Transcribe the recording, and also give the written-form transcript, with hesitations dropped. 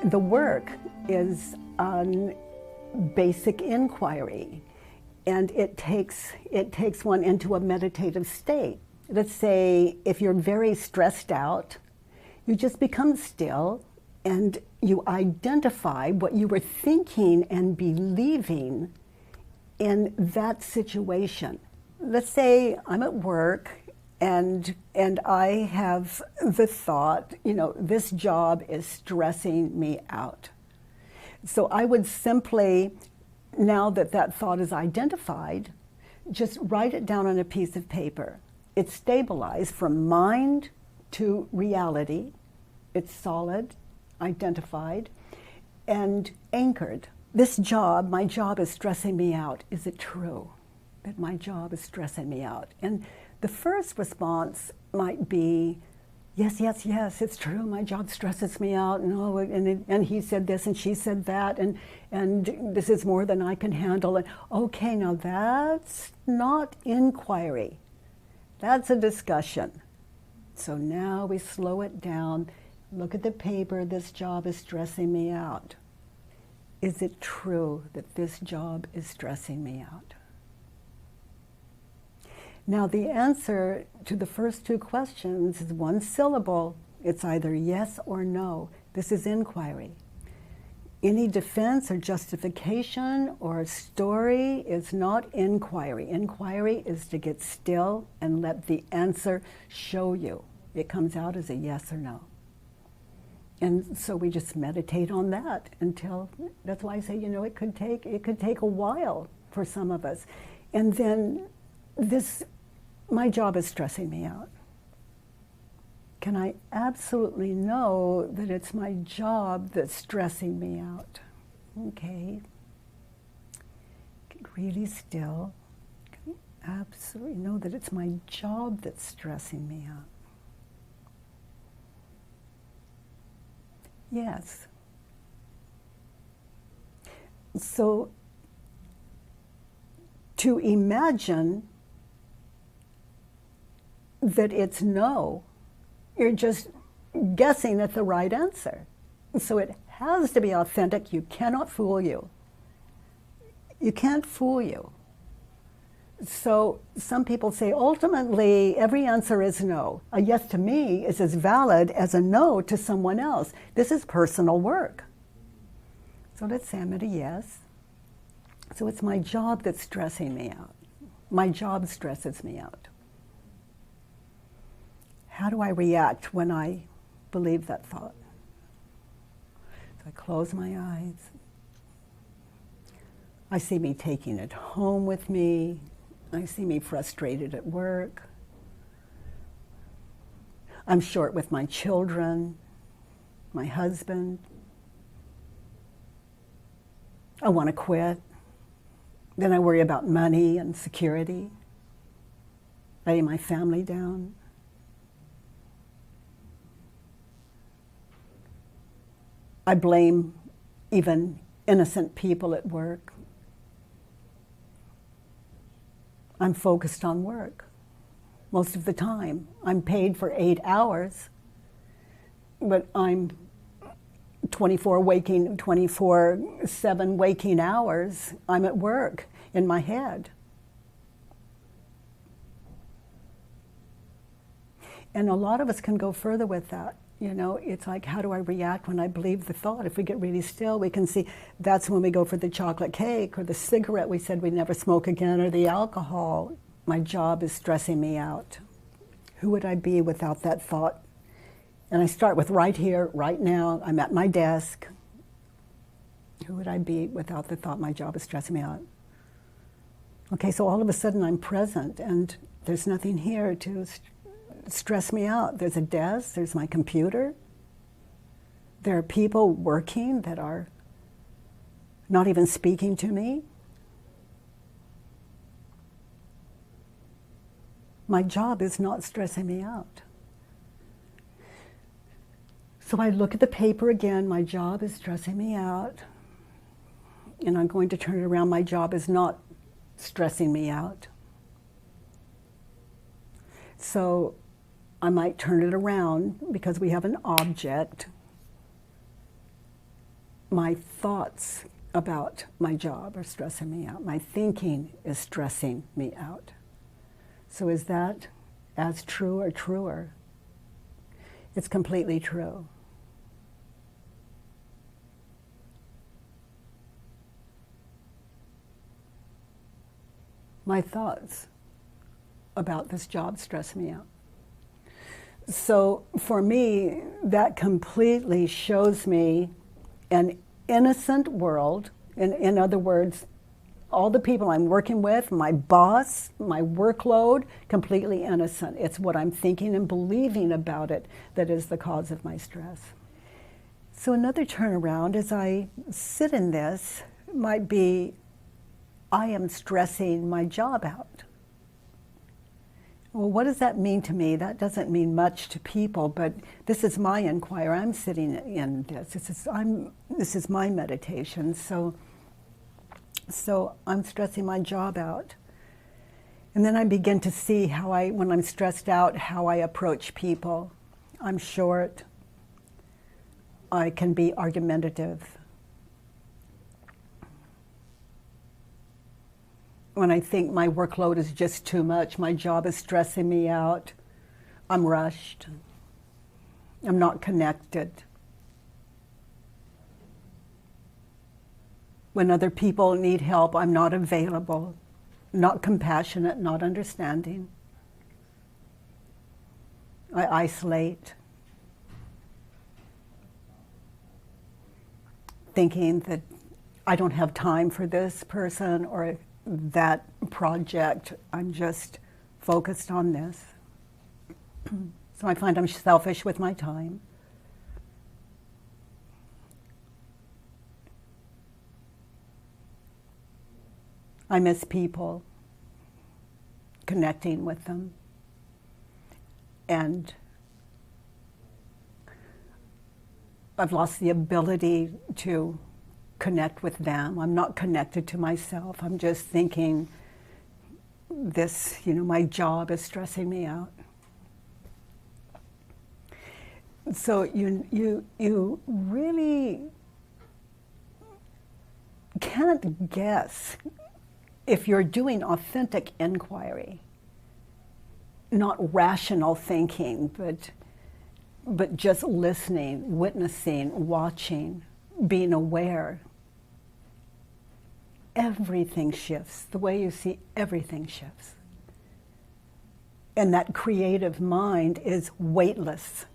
The work is on basic inquiry, and it takes one into a meditative state. Let's say if you're very stressed out, you just become still and you identify what you were thinking and believing in that situation. Let's say I'm at work and I have the thought, this job is stressing me out. So I would simply, now that that thought is identified, just write it down on a piece of paper. It's stabilized from mind to reality. It's solid, identified, and anchored. This job, my job is stressing me out. Is it true that my job is stressing me out? And the first response might be, yes, yes, yes, it's true, my job stresses me out, and he said this and she said that, and this is more than I can handle. And okay, now that's not inquiry. That's a discussion. So now we slow it down, look at the paper, this job is stressing me out. Is it true that this job is stressing me out? Now the answer to the first two questions is one syllable. It's either yes or no. This is inquiry. Any defense or justification or story is not inquiry. Inquiry is to get still and let the answer show you. It comes out as a yes or no. And so we just meditate on that until, that's why I say, it could take a while for some of us. And then my job is stressing me out. Can I absolutely know that it's my job that's stressing me out? Okay. Get really still. Can I absolutely know that it's my job that's stressing me out? Yes. So to imagine that it's no, you're just guessing at the right answer. So it has to be authentic. You cannot fool you. You can't fool you. So some people say, ultimately, every answer is no. A yes to me is as valid as a no to someone else. This is personal work. So let's say I'm at a yes. So it's my job that's stressing me out. My job stresses me out. How do I react when I believe that thought? So I close my eyes. I see me taking it home with me. I see me frustrated at work. I'm short with my children, my husband. I want to quit. Then I worry about money and security, letting my family down. I blame even innocent people at work. I'm focused on work most of the time. I'm paid for 8 hours, but I'm 24/7 waking hours. I'm at work in my head. And a lot of us can go further with that. It's like, how do I react when I believe the thought? If we get really still, we can see that's when we go for the chocolate cake or the cigarette we said we'd never smoke again, or the alcohol. My job is stressing me out. Who would I be without that thought? And I start with right here, right now. I'm at my desk. Who would I be without the thought my job is stressing me out? Okay, so all of a sudden I'm present and there's nothing here to stress me out. There's a desk, there's my computer. There are people working that are not even speaking to me. My job is not stressing me out. So I look at the paper again, my job is stressing me out. And I'm going to turn it around, my job is not stressing me out. So I might turn it around because we have an object. my thoughts about my job are stressing me out. My thinking is stressing me out. So is that as true or truer? It's completely true. My thoughts about this job stress me out. So for me, that completely shows me an innocent world. In other words, all the people I'm working with, my boss, my workload, completely innocent. It's what I'm thinking and believing about it that is the cause of my stress. So another turnaround as I sit in this might be, I am stressing my job out. Well, what does that mean to me? That doesn't mean much to people, but this is my inquiry. I'm sitting in this. This is my meditation. So I'm stressing my job out. And then I begin to see how when I'm stressed out, how I approach people. I'm short. I can be argumentative. When I think my workload is just too much, my job is stressing me out, I'm rushed. I'm not connected. When other people need help, I'm not available, not compassionate, not understanding. I isolate, thinking that I don't have time for this person or that project. I'm just focused on this. So I find I'm selfish with my time. I miss people, connecting with them. And I've lost the ability to connect with them. I'm not connected to myself. I'm just thinking this, my job is stressing me out. So you really can't guess if you're doing authentic inquiry, not rational thinking, but just listening, witnessing, watching, being aware. Everything shifts. The way you see everything shifts. And that creative mind is weightless.